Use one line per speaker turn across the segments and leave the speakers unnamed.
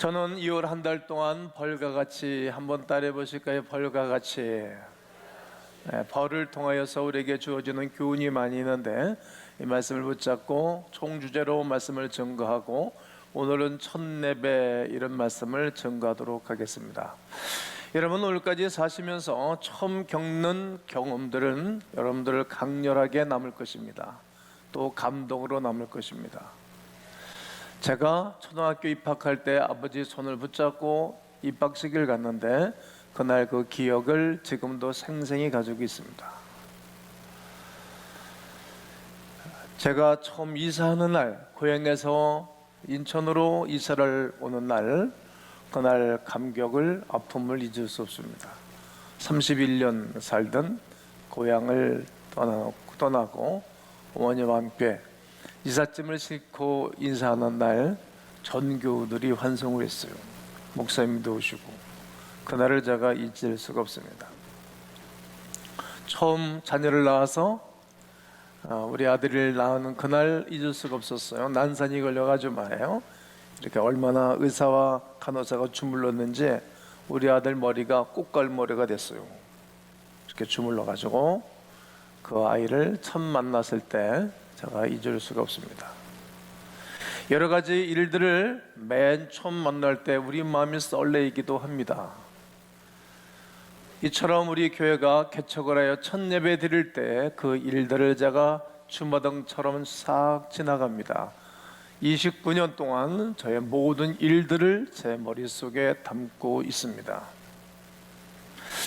저는 2월 한 달 동안 벌과 같이 한번 따라해 보실까요? 벌과 같이. 벌을 통하여서 우리에게 주어지는 교훈이 많이 있는데 이 말씀을 붙잡고 총주제로 말씀을 증거하고 오늘은 첫례배 이런 말씀을 증거하도록 하겠습니다. 여러분, 오늘까지 사시면서 처음 겪는 경험들은 여러분들을 강렬하게 남을 것입니다. 또 감동으로 남을 것입니다. 제가 초등학교 입학할 때 아버지 손을 붙잡고 입학식을 갔는데 그날 그 기억을 지금도 생생히 가지고 있습니다. 제가 처음 이사하는 날, 고향에서 인천으로 이사를 오는 날, 그날 감격을, 아픔을 잊을 수 없습니다. 31년 살던 고향을 떠나고 어머니와 함께 이삿짐을 싣고 인사하는 날 전교들이 환송을 했어요. 목사님도 오시고 그날을 제가 잊을 수가 없습니다. 처음 자녀를 낳아서 우리 아들을 낳는 그날 잊을 수가 없었어요. 난산이 걸려가지고 말이에요. 이렇게 얼마나 의사와 간호사가 주물렀는지 우리 아들 머리가 꽃갈머리가 됐어요. 이렇게 주물러가지고 그 아이를 처음 만났을 때 제가 잊을 수가 없습니다. 여러 가지 일들을 맨 처음 만날 때 우리 마음이 설레이기도 합니다. 이처럼 우리 교회가 개척을 하여 첫 예배 드릴 때 그 일들을 제가 주마등처럼 싹 지나갑니다. 29년 동안 저의 모든 일들을 제 머릿속에 담고 있습니다.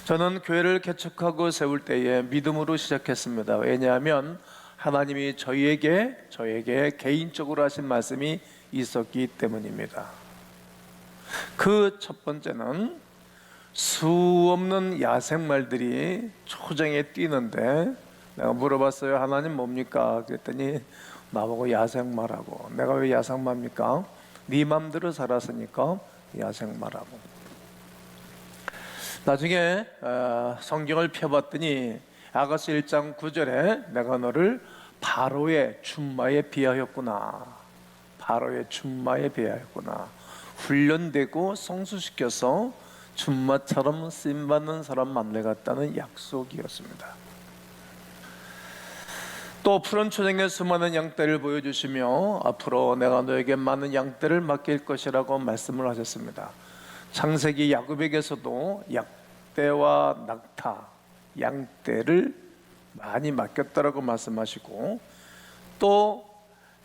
저는 교회를 개척하고 세울 때에 믿음으로 시작했습니다. 왜냐하면 하나님이 저희에게 개인적으로 하신 말씀이 있었기 때문입니다. 그 첫 번째는 수없는 야생말들이 초장에 뛰는데 내가 물어봤어요. 하나님 뭡니까? 그랬더니 나보고 야생마라고. 내가 왜 야생마입니까? 네 맘대로 살았으니까 야생마라고. 나중에 성경을 펴봤더니 아가서 1장 9절에 내가 너를 바로의 준마에 비하였구나. 바로의 준마에 비하였구나. 훈련되고 성수시켜서 준마처럼 쓰임받는 사람 만들겠다는 약속이었습니다. 또 푸른 초장에 수많은 양떼를 보여주시며 앞으로 내가 너에게 많은 양떼를 맡길 것이라고 말씀을 하셨습니다. 창세기 야곱에게서도 약떼와 낙타, 양떼를 많이 맡겼다라고 말씀하시고 또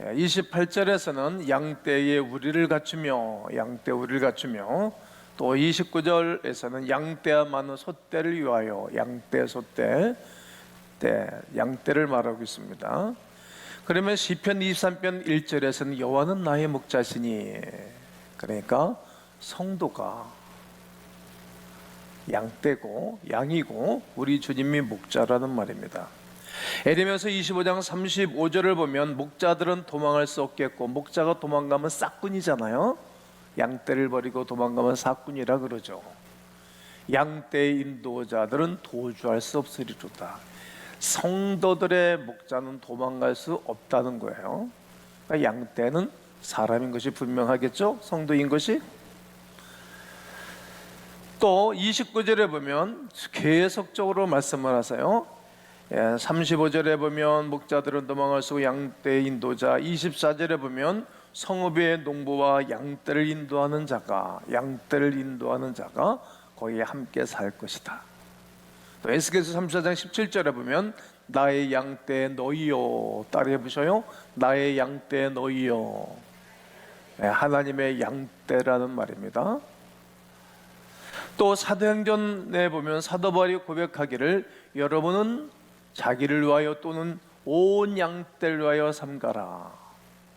28절에서는 양떼의 우리를 갖추며 또 29절에서는 양떼와 많은 소떼를 위하여 양떼, 소떼, 양떼를 말하고 있습니다. 그러면 시편 23편 1절에서는 여호와는 나의 목자시니, 그러니까 성도가 양떼고 양이고 우리 주님이 목자라는 말입니다. 에레미야서 25장 35절을 보면 목자들은 도망할 수 없겠고, 목자가 도망가면 싹꾼이잖아요. 양떼를 버리고 도망가면 싹꾼이라 그러죠. 양떼 인도자들은 도주할 수 없으리로다. 성도들의 목자는 도망갈 수 없다는 거예요. 그러니까 양떼는 사람인 것이 분명하겠죠? 성도인 것이. 또 29절에 보면 계속적으로 말씀을 하세요. 35절에 보면 목자들은 도망할 수 없고 양떼 인도자, 24절에 보면 성읍의 농부와 양떼를 인도하는 자가 거기에 함께 살 것이다. 또 에스겔서 34장 17절에 보면 나의 양떼 너희요, 따라해 보셔요. 나의 양떼 너희요. 하나님의 양떼라는 말입니다. 또 사도행전에 보면 사도 바울이 고백하기를 여러분은 자기를 위하여 또는 온 양떼를 위하여 삼가라.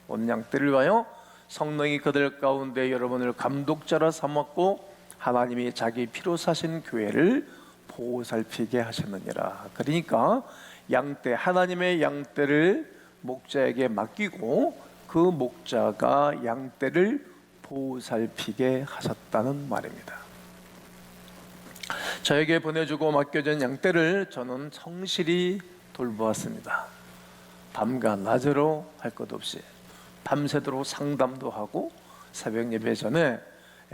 온 양떼를 위하여 성령이 그들 가운데 여러분을 감독자라 삼았고 하나님이 자기 피로 사신 교회를 보살피게 하셨느니라. 그러니까 양떼, 하나님의 양떼를 목자에게 맡기고 그 목자가 양떼를 보살피게 하셨다는 말입니다. 저에게 보내주고 맡겨진 양떼를 저는 성실히 돌보았습니다. 밤과 낮으로 할 것 없이 밤새도록 상담도 하고 새벽 예배 전에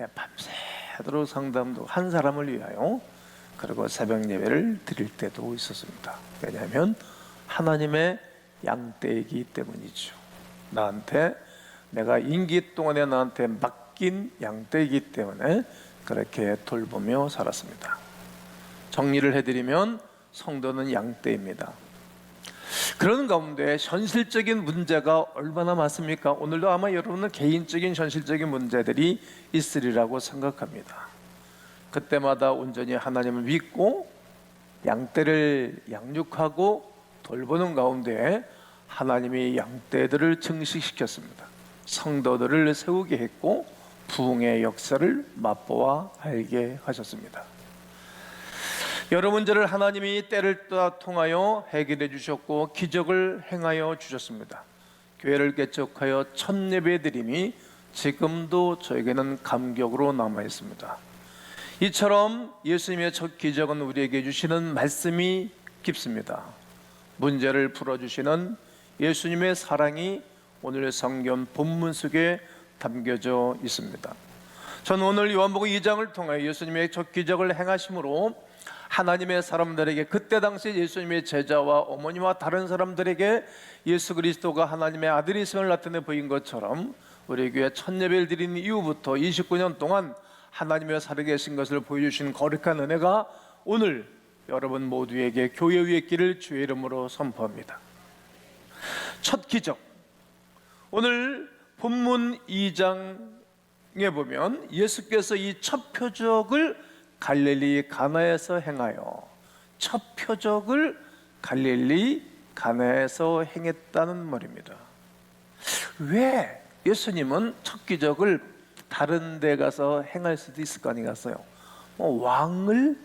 밤새도록 상담도 한 사람을 위하여, 그리고 새벽 예배를 드릴 때도 있었습니다. 왜냐하면 하나님의 양떼이기 때문이죠. 나한테, 내가 임기 동안에 나한테 맡긴 양떼이기 때문에 그렇게 돌보며 살았습니다. 정리를 해드리면 성도는 양떼입니다. 그런 가운데 현실적인 문제가 얼마나 많습니까? 오늘도 아마 여러분은 개인적인 현실적인 문제들이 있으리라고 생각합니다. 그때마다 온전히 하나님을 믿고 양떼를 양육하고 돌보는 가운데 하나님이 양떼들을 증식시켰습니다. 성도들을 세우게 했고 부흥의 역사를 맛보아 알게 하셨습니다. 여러 문제를 하나님이 때를 통하여 해결해 주셨고 기적을 행하여 주셨습니다. 교회를 개척하여 첫 예배 드림이 지금도 저에게는 감격으로 남아 있습니다. 이처럼 예수님의 첫 기적은 우리에게 주시는 말씀이 깊습니다. 문제를 풀어주시는 예수님의 사랑이 오늘 성경 본문 속에 담겨져 있습니다. 저는 오늘 요한복음 2장을 통해 예수님의 첫 기적을 행하심으로 하나님의 사람들에게, 그때 당시 예수님의 제자와 어머니와 다른 사람들에게 예수 그리스도가 하나님의 아들이심을 나타내 보인 것처럼 우리 교회 첫 예배를 드린 이후부터 29년 동안 하나님의 살아계신 것을 보여주신 거룩한 은혜가 오늘 여러분 모두에게 교회 위에 있기를 주의 이름으로 선포합니다. 첫 기적, 오늘 본문 2장에 보면 예수께서 이 첫 표적을 갈릴리 가나에서 행하여, 첫 표적을 갈릴리 가나에서 행했다는 말입니다. 왜 예수님은 첫 기적을 다른 데 가서 행할 수도 있을 거 아니겠어요? 왕을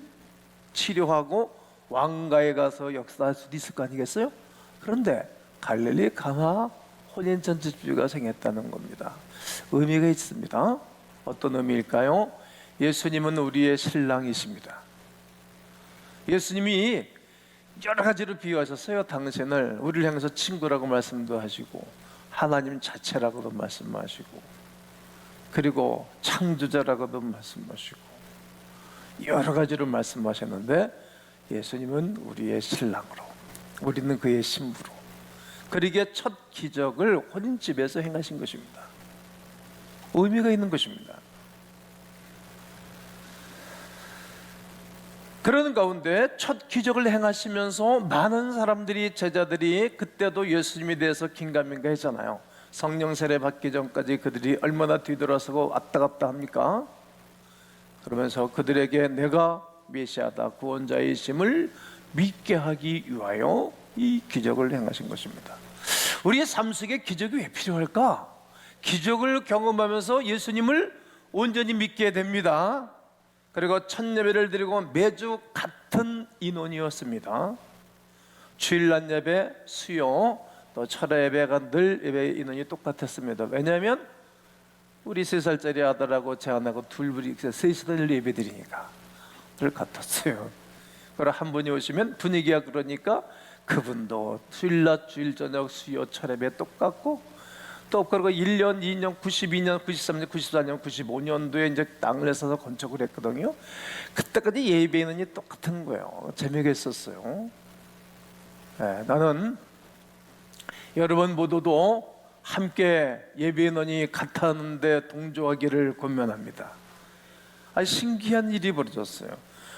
치료하고 왕가에 가서 역사할 수도 있을 거 아니겠어요? 그런데 갈릴리 가나 혼인잔치주가 생겼다는 겁니다. 의미가 있습니다. 어떤 의미일까요? 예수님은 우리의 신랑이십니다. 예수님이 여러 가지로 비유하셨어요. 당신을, 우리를 향해서 친구라고 말씀도 하시고 하나님 자체라고도 말씀하시고, 그리고 창조자라고도 말씀하시고 여러 가지로 말씀하셨는데 예수님은 우리의 신랑으로, 우리는 그의 신부로, 그러기에 첫 기적을 혼인집에서 행하신 것입니다. 의미가 있는 것입니다. 그런 가운데 첫 기적을 행하시면서 많은 사람들이, 제자들이 그때도 예수님에 대해서 긴가민가 했잖아요. 성령 세례 받기 전까지 그들이 얼마나 뒤돌아서고 왔다 갔다 합니까? 그러면서 그들에게 내가 메시아다, 구원자이심을 믿게 하기 위하여 이 기적을 행하신 것입니다. 우리의 삶 속에 기적이 왜 필요할까? 기적을 경험하면서 예수님을 온전히 믿게 됩니다. 그리고 첫 예배를 드리고 매주 같은 인원이었습니다. 주일날 예배, 수요, 또 철야 예배가 늘 예배 인원이 똑같았습니다. 왜냐하면 우리 3살짜리 아들하고 제 아내하고 둘이 셋이서 예배 드리니까 늘 같았어요. 그리고 한 분이 오시면 분위기가 그러니까 그분도 주일낮, 주일 저녁, 수요, 철예배 똑같고, 또 그리고 1년, 2년, 92년, 93년, 94년, 95년도에 이제 땅을 내서서 건축을 했거든요. 그때까지 예배 인원이 똑같은 거예요. 재미가 있었어요. 네, 나는 여러분 모두도 함께 예배 인원이 같았는데 동조하기를 권면합니다. 신기한 일이 벌어졌어요.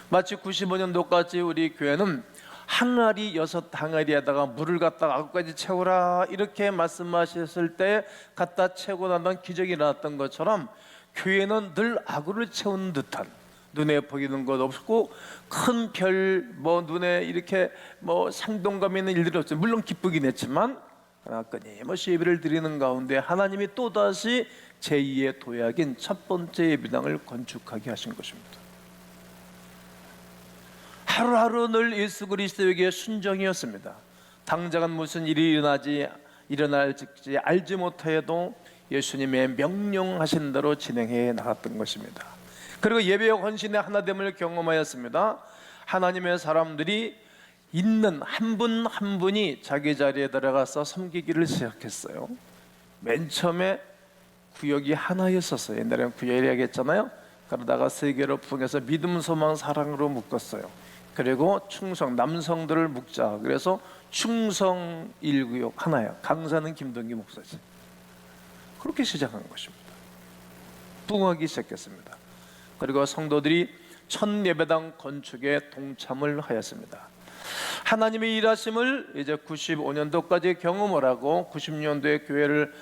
마치 95년도까지 우리 교회는 항아리 6항아리에다가 물을 갖다가 아구까지 채우라 이렇게 말씀하셨을 때 갖다 채우고 난다는 기적이 일어났던 것처럼 교회는 늘 아구를 채우는 듯한, 눈에 보이는 것 없고 큰 별 눈에 이렇게 상동감 있는 일들이 없어요. 물론 기쁘긴 했지만 끊임없이 예배를 드리는 가운데 하나님이 또다시 제2의 도약인 첫 번째 예배당을 건축하게 하신 것입니다. 하루하루 늘 예수 그리스도에게 순종이었습니다. 당장은 무슨 일이 일어날지 알지 못하여도 예수님의 명령하신 대로 진행해 나갔던 것입니다. 그리고 예배와 헌신의 하나됨을 경험하였습니다. 하나님의 사람들이 있는 한 분 한 분이 자기 자리에 들어가서 섬기기를 시작했어요. 맨 처음에 구역이 하나였었어요. 옛날에는 구역이라고 했잖아요. 그러다가 세 개로 분해서 믿음, 소망, 사랑으로 묶었어요. 그리고 충성, 남성들을 묶자. 그래서 충성 1구역 하나예요. 강사는 김동기 목사지. 그렇게 시작한 것입니다. 부흥하기 시작했습니다. 그리고 성도들이 첫 예배당 건축에 동참을 하였습니다. 하나님의 일하심을 이제 95년도까지 경험을 하고 90년도에 교회를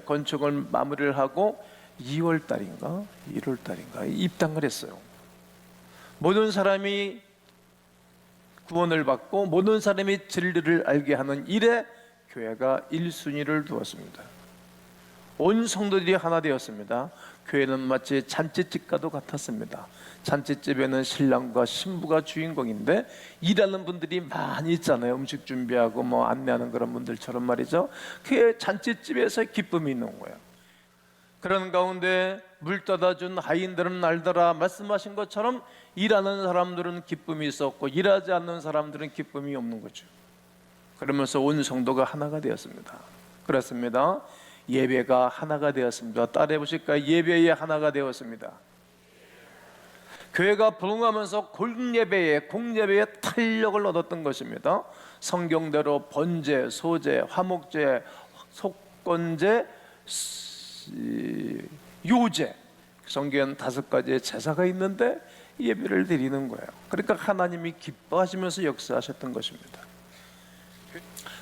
건축을 마무리를 하고 2월 달인가 1월 달인가 입당을 했어요. 모든 사람이 구원을 받고 모든 사람이 진리를 알게 하는 일에 교회가 1순위를 두었습니다. 온 성도들이 하나 되었습니다. 교회는 마치 잔치집과도 같았습니다. 잔치집에는 신랑과 신부가 주인공인데 일하는 분들이 많이 있잖아요. 음식 준비하고 뭐 안내하는 그런 분들처럼 말이죠. 그 잔치집에서 기쁨이 있는 거예요. 그런 가운데 물 떠다 준 하인들은 알더라 말씀하신 것처럼 일하는 사람들은 기쁨이 있었고 일하지 않는 사람들은 기쁨이 없는 거죠. 그러면서 온 성도가 하나가 되었습니다. 그렇습니다. 예배가 하나가 되었습니다. 따라해 보실까요? 예배에 하나가 되었습니다. 교회가 부흥하면서 공예배에 탄력을 얻었던 것입니다. 성경대로 번제, 소제, 화목제, 속건제, 요제, 성경에는 5가지의 제사가 있는데 예배를 드리는 거예요. 그러니까 하나님이 기뻐하시면서 역사하셨던 것입니다.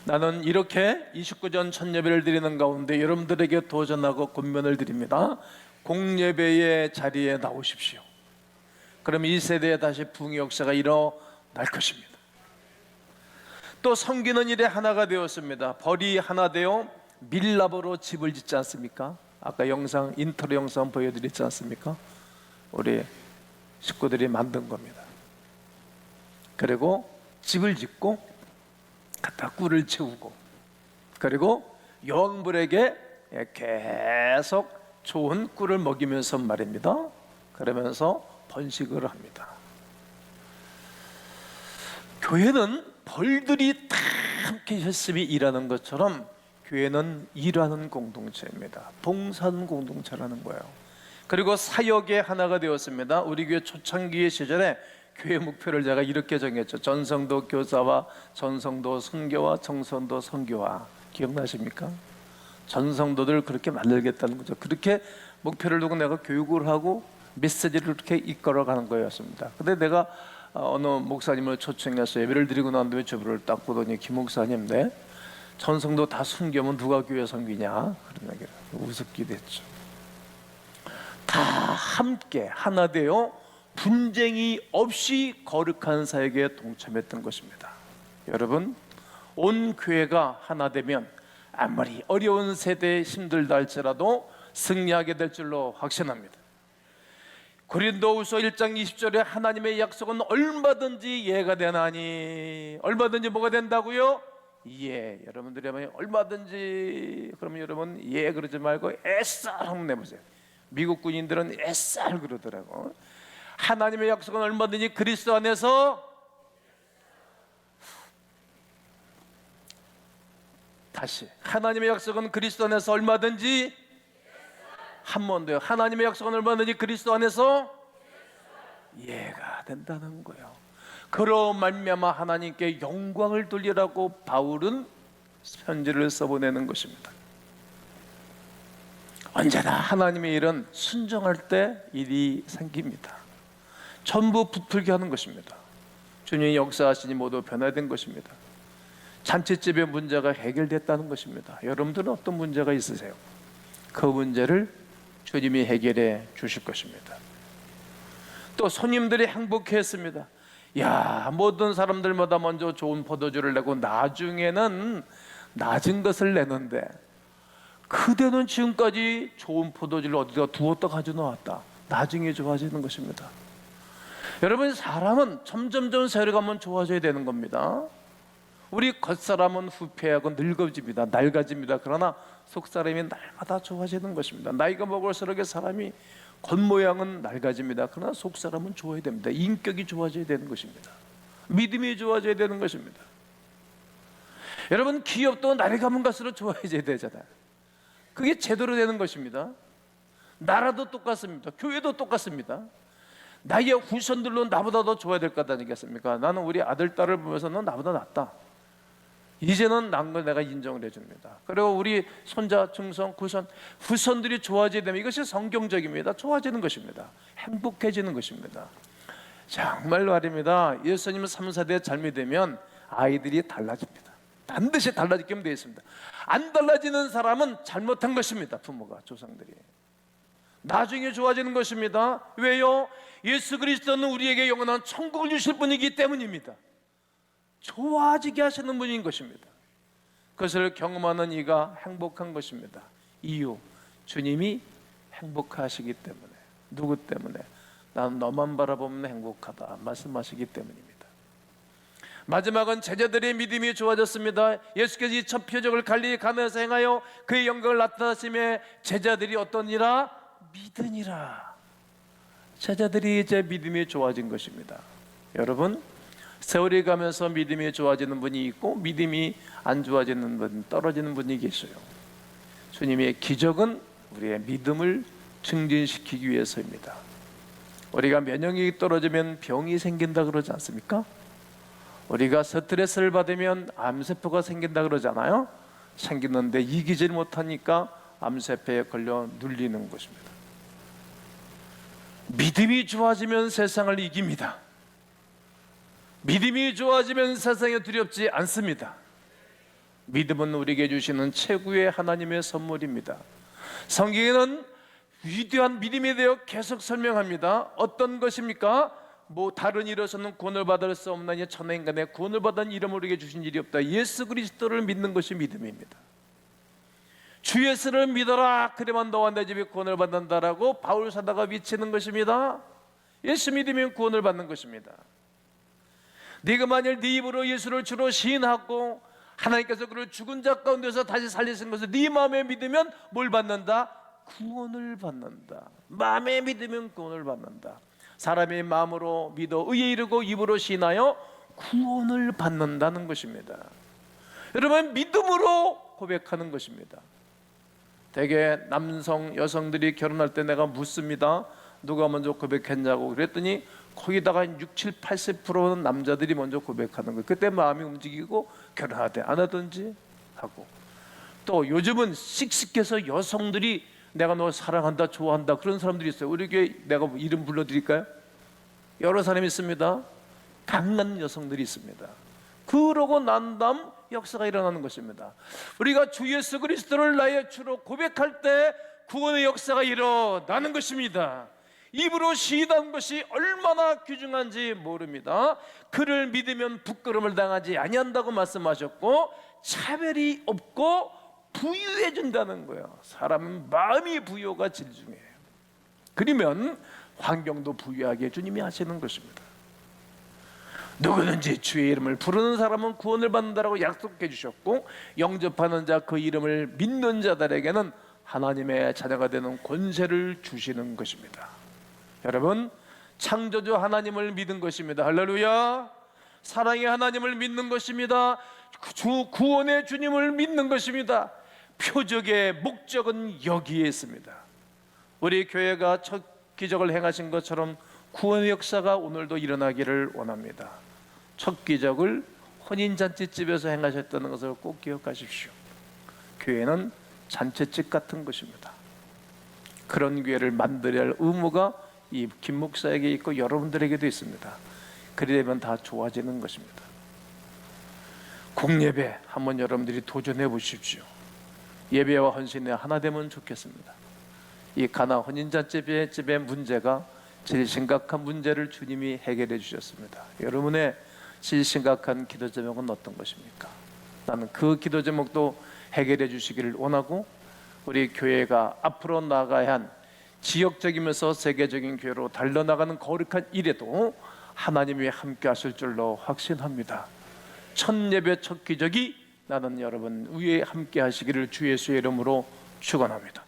나는 이렇게 29전 첫 예배를 드리는 가운데 여러분들에게 도전하고 권면을 드립니다. 공예배의 자리에 나오십시오. 그럼 이 세대에 다시 부흥의 역사가 일어날 것입니다. 또 섬기는 일에 하나가 되었습니다. 벌이 하나 되어 밀랍으로 집을 짓지 않습니까? 아까 영상, 인트로 영상 보여드렸지 않습니까? 우리 식구들이 만든 겁니다. 그리고 집을 짓고 갖다 꿀을 채우고 그리고 여왕벌에게 계속 좋은 꿀을 먹이면서 말입니다. 그러면서 번식을 합니다. 교회는 벌들이 다 함께 열심히 일하는 것처럼 교회는 일하는 공동체입니다. 봉사하는 공동체라는 거예요. 그리고 사역의 하나가 되었습니다. 우리 교회 초창기의 시절에 교회 목표를 제가 이렇게 정했죠. 전성도 교사와 전성도 선교와 정성도 선교와. 기억나십니까? 전성도들 그렇게 만들겠다는 거죠. 그렇게 목표를 두고 내가 교육을 하고 메시지를 이렇게 이끌어가는 거였습니다. 근데 내가 어느 목사님을 초청해서 예배를 드리고 난 뒤에 저를 딱 보더니 김 목사님, 전성도 다 선교면 누가 교회 선교냐? 그런 얘기를 우습게 됐죠. 다 함께 하나 되어 분쟁이 없이 거룩한 사역에 동참했던 것입니다. 여러분, 온 교회가 하나 되면 아무리 어려운 세대에 힘들다 할지라도 승리하게 될 줄로 확신합니다. 고린도후서 1장 20절에 하나님의 약속은 얼마든지 예가 되나니, 얼마든지 뭐가 된다고요? 예. 여러분들이 하면 얼마든지, 그러면 여러분 예 그러지 말고 에쌀 한번 내보세요. 미국 군인들은 에쌀 그러더라고. 하나님의 약속은 얼마든지 그리스도 안에서, 다시 하나님의 약속은 그리스도 안에서 얼마든지, 한 번 더요. 하나님의 약속은 얼마든지 그리스도 안에서 예가 된다는 거예요. 그로 말미암아 하나님께 영광을 돌리라고 바울은 편지를 써보내는 것입니다. 언제나 하나님의 일은 순종할 때 일이 생깁니다. 전부 부풀게 하는 것입니다. 주님이 역사하시니 모두 변화된 것입니다. 잔치집의 문제가 해결됐다는 것입니다. 여러분들은 어떤 문제가 있으세요? 그 문제를 주님이 해결해 주실 것입니다. 또 손님들이 행복했습니다. 야, 모든 사람들마다 먼저 좋은 포도주를 내고 나중에는 낮은 것을 내는데 그대는 지금까지 좋은 포도주를 어디다 두었다 가져놓았다. 나중에 좋아지는 것입니다. 여러분, 사람은 점점점 세월가면 좋아져야 되는 겁니다. 우리 겉사람은 후패하고 늙어집니다. 낡아집니다. 그러나 속사람이 날마다 좋아지는 것입니다. 나이가 먹을수록 사람이 겉모양은 낡아집니다. 그러나 속사람은 좋아야 됩니다. 인격이 좋아져야 되는 것입니다. 믿음이 좋아져야 되는 것입니다. 여러분, 기업도 날이 가면 갈수록 좋아져야 되잖아요. 그게 제대로 되는 것입니다. 나라도 똑같습니다. 교회도 똑같습니다. 나의 후손들로 나보다 더 좋아야 될 것 아니겠습니까? 나는 우리 아들, 딸을 보면서 넌 나보다 낫다, 이제는 난 걸 내가 인정을 해줍니다. 그리고 우리 손자, 중손, 구손, 후손들이 좋아지게 되면 이것이 성경적입니다. 좋아지는 것입니다. 행복해지는 것입니다. 정말 말입니다. 예수님은 3, 4대 잘못 되면 아이들이 달라집니다. 반드시 달라지게 되어 있습니다. 안 달라지는 사람은 잘못한 것입니다. 부모가, 조상들이. 나중에 좋아지는 것입니다. 왜요? 예수 그리스도는 우리에게 영원한 천국을 주실 분이기 때문입니다. 좋아지게 하시는 분인 것입니다. 그것을 경험하는 이가 행복한 것입니다. 이유, 주님이 행복하시기 때문에. 누구 때문에? 나는 너만 바라보면 행복하다 말씀하시기 때문입니다. 마지막은 제자들의 믿음이 좋아졌습니다. 예수께서 이 첫 표적을 갈릴리 가나에서 행하여 그의 영광을 나타나심에 제자들이 어떠니라? 믿으니라. 제자들이 이제 믿음이 좋아진 것입니다. 여러분, 세월이 가면서 믿음이 좋아지는 분이 있고 믿음이 안 좋아지는 분, 떨어지는 분이 계셔요. 주님의 기적은 우리의 믿음을 증진시키기 위해서입니다. 우리가 면역력이 떨어지면 병이 생긴다 그러지 않습니까? 우리가 스트레스를 받으면 암세포가 생긴다 그러잖아요. 생기는데 이기질 못하니까 암세포에 걸려 눌리는 것입니다. 믿음이 좋아지면 세상을 이깁니다. 믿음이 좋아지면 세상에 두렵지 않습니다. 믿음은 우리에게 주시는 최고의 하나님의 선물입니다. 성경에는 위대한 믿음에 대해 계속 설명합니다. 어떤 것입니까? 다른 이로서는 구원을 받을 수 없나니 천하인간의 구원을 받은 이름을 우리에게 주신 일이 없다. 예수 그리스도를 믿는 것이 믿음입니다. 주 예수를 믿어라, 그래만 너와 내 집이 구원을 받는다라고 바울 사도가 외치는 것입니다. 예수 믿으면 구원을 받는 것입니다. 네가 만일 네 입으로 예수를 주로 시인하고 하나님께서 그를 죽은 자 가운데서 다시 살리신 것을 네 마음에 믿으면 뭘 받는다? 구원을 받는다. 마음에 믿으면 구원을 받는다. 사람이 마음으로 믿어 의에 이르고 입으로 시인하여 구원을 받는다는 것입니다. 여러분, 믿음으로 고백하는 것입니다. 대개 남성, 여성들이 결혼할 때 내가 묻습니다. 누가 먼저 고백했냐고. 그랬더니 거기다가 60, 80%는 남자들이 먼저 고백하는 거예요. 그때 마음이 움직이고 결혼하되 안 하든지 하고. 또 요즘은 씩씩해서 여성들이 내가 너 사랑한다, 좋아한다 그런 사람들이 있어요. 우리 교회 내가 이름 불러드릴까요? 여러 사람이 있습니다. 강한 여성들이 있습니다. 그러고 난 다음 역사가 일어나는 것입니다. 우리가 주 예수 그리스도를 나의 주로 고백할 때 구원의 역사가 일어나는 것입니다. 입으로 시인한 것이 얼마나 귀중한지 모릅니다. 그를 믿으면 부끄러움을 당하지 아니한다고 말씀하셨고 차별이 없고 부유해 준다는 거예요. 사람은 마음이 부유가 제일 중요해요. 그러면 환경도 부유하게 주님이 하시는 것입니다. 누구든지 주의 이름을 부르는 사람은 구원을 받는다라고 약속해 주셨고 영접하는 자, 그 이름을 믿는 자들에게는 하나님의 자녀가 되는 권세를 주시는 것입니다. 여러분, 창조주 하나님을 믿은 것입니다. 할렐루야. 사랑의 하나님을 믿는 것입니다. 주 구원의 주님을 믿는 것입니다. 표적의 목적은 여기에 있습니다. 우리 교회가 첫 기적을 행하신 것처럼 구원의 역사가 오늘도 일어나기를 원합니다. 첫 기적을 혼인잔치집에서 행하셨다는 것을 꼭 기억하십시오. 교회는 잔치집 같은 것입니다. 그런 교회를 만들어야 할 의무가 이 김 목사에게 있고 여러분들에게도 있습니다. 그러려면 다 좋아지는 것입니다. 공예배 한번 여러분들이 도전해 보십시오. 예배와 헌신에 하나 되면 좋겠습니다. 이 가나 혼인잔치집의 문제가 제일 심각한 문제를 주님이 해결해 주셨습니다. 여러분의 제일 심각한 기도 제목은 어떤 것입니까? 나는 그 기도 제목도 해결해 주시기를 원하고 우리 교회가 앞으로 나가야 한 지역적이면서 세계적인 교회로 달려나가는 거룩한 일에도 하나님이 함께 하실 줄로 확신합니다. 첫 예배 첫 기적이 나는 여러분 위에 함께 하시기를 주 예수의 이름으로 축원합니다.